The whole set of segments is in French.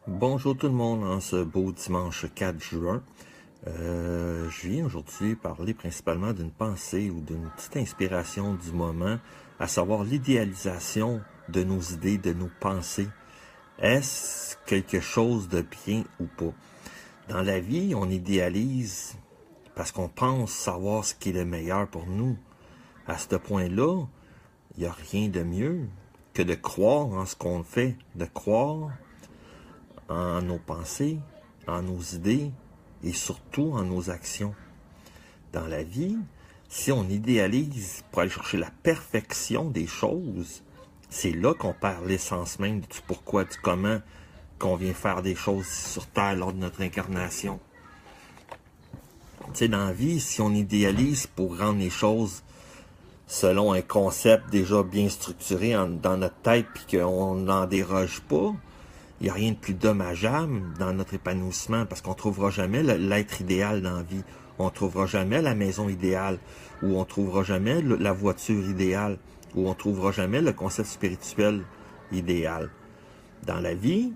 Bonjour tout le monde, en ce beau dimanche 4 juin. Je viens aujourd'hui parler principalement d'une pensée ou d'une petite inspiration du moment, à savoir l'idéalisation de nos idées, de nos pensées. Est-ce quelque chose de bien ou pas? Dans la vie, on idéalise parce qu'on pense savoir ce qui est le meilleur pour nous. À ce point-là, il n'y a rien de mieux que de croire en ce qu'on fait, de croire en nos pensées, en nos idées et surtout en nos actions. Dans la vie, si on idéalise pour aller chercher la perfection des choses, c'est là qu'on perd l'essence même du pourquoi, du comment qu'on vient faire des choses sur Terre lors de notre incarnation. Tu sais, dans la vie, si on idéalise pour rendre les choses selon un concept déjà bien structuré dans notre tête puis qu'on n'en déroge pas, il n'y a rien de plus dommageable dans notre épanouissement parce qu'on ne trouvera jamais l'être idéal dans la vie. On ne trouvera jamais la maison idéale ou on ne trouvera jamais la voiture idéale ou on ne trouvera jamais le concept spirituel idéal. Dans la vie,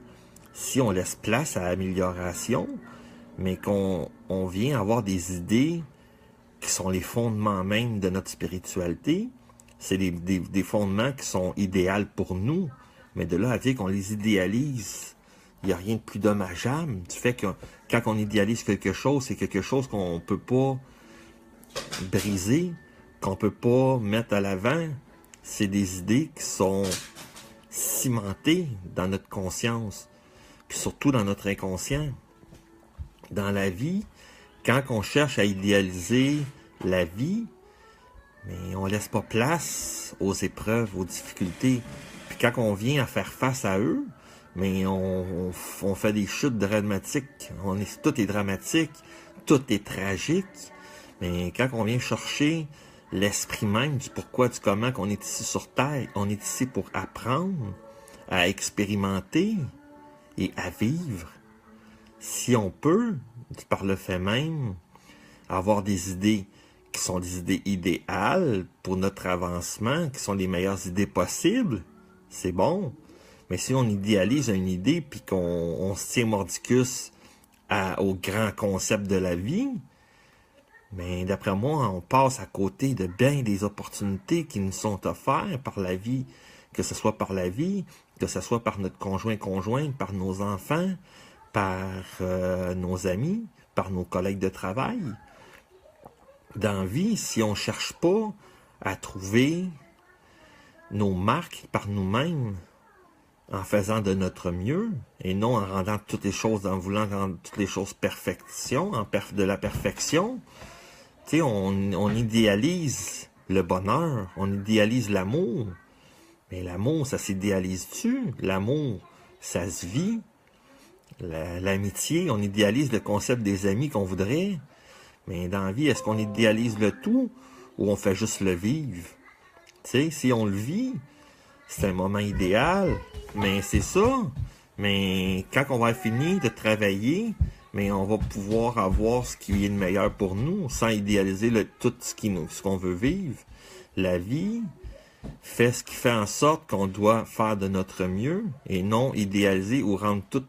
si on laisse place à l'amélioration, mais qu'on vient avoir des idées qui sont les fondements même de notre spiritualité, c'est des fondements qui sont idéaux pour nous. Mais de là à dire qu'on les idéalise, il n'y a rien de plus dommageable. Du fait que quand on idéalise quelque chose, c'est quelque chose qu'on ne peut pas briser, qu'on ne peut pas mettre à l'avant. C'est des idées qui sont cimentées dans notre conscience, puis surtout dans notre inconscient. Dans la vie, quand on cherche à idéaliser la vie, mais on ne laisse pas place aux épreuves, aux difficultés. Puis quand on vient à faire face à eux, mais on fait des chutes dramatiques. Tout est dramatique, tout est tragique. Mais quand on vient chercher l'esprit même du pourquoi, du comment qu'on est ici sur Terre, on est ici pour apprendre, à expérimenter et à vivre. Si on peut, par le fait même, avoir des idées qui sont des idées idéales pour notre avancement, qui sont les meilleures idées possibles, c'est bon. Mais si on idéalise une idée puis qu'on se tient mordicus au grand concept de la vie, mais d'après moi, on passe à côté de bien des opportunités qui nous sont offertes par la vie, que ce soit par la vie, que ce soit par notre conjoint, par nos enfants, par nos amis, par nos collègues de travail. Dans la vie, si on ne cherche pas à trouver nos marques par nous-mêmes, en faisant de notre mieux, et non en rendant toutes les choses, en voulant rendre toutes les choses perfection, de la perfection, tu sais, on idéalise le bonheur, on idéalise l'amour, mais l'amour, ça s'idéalise-tu? L'amour, ça se vit. L'amitié, on idéalise le concept des amis qu'on voudrait, mais dans la vie, est-ce qu'on idéalise le tout ou on fait juste le vivre? Tu sais, si on le vit, c'est un moment idéal, mais c'est ça. Mais quand on va finir de travailler, mais on va pouvoir avoir ce qui est le meilleur pour nous, sans idéaliser tout ce qu'on veut vivre. La vie fait ce qui fait en sorte qu'on doit faire de notre mieux et non idéaliser ou rendre tout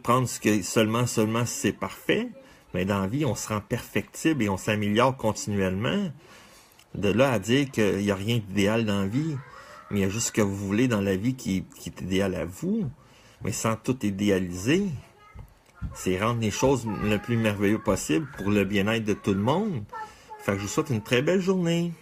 prendre ce que seulement si c'est parfait. Mais dans la vie, on se rend perfectible et on s'améliore continuellement. De là à dire qu'il n'y a rien d'idéal dans la vie, mais il y a juste ce que vous voulez dans la vie qui est idéal à vous, mais sans tout idéaliser. C'est rendre les choses le plus merveilleux possible pour le bien-être de tout le monde. Fait que je vous souhaite une très belle journée.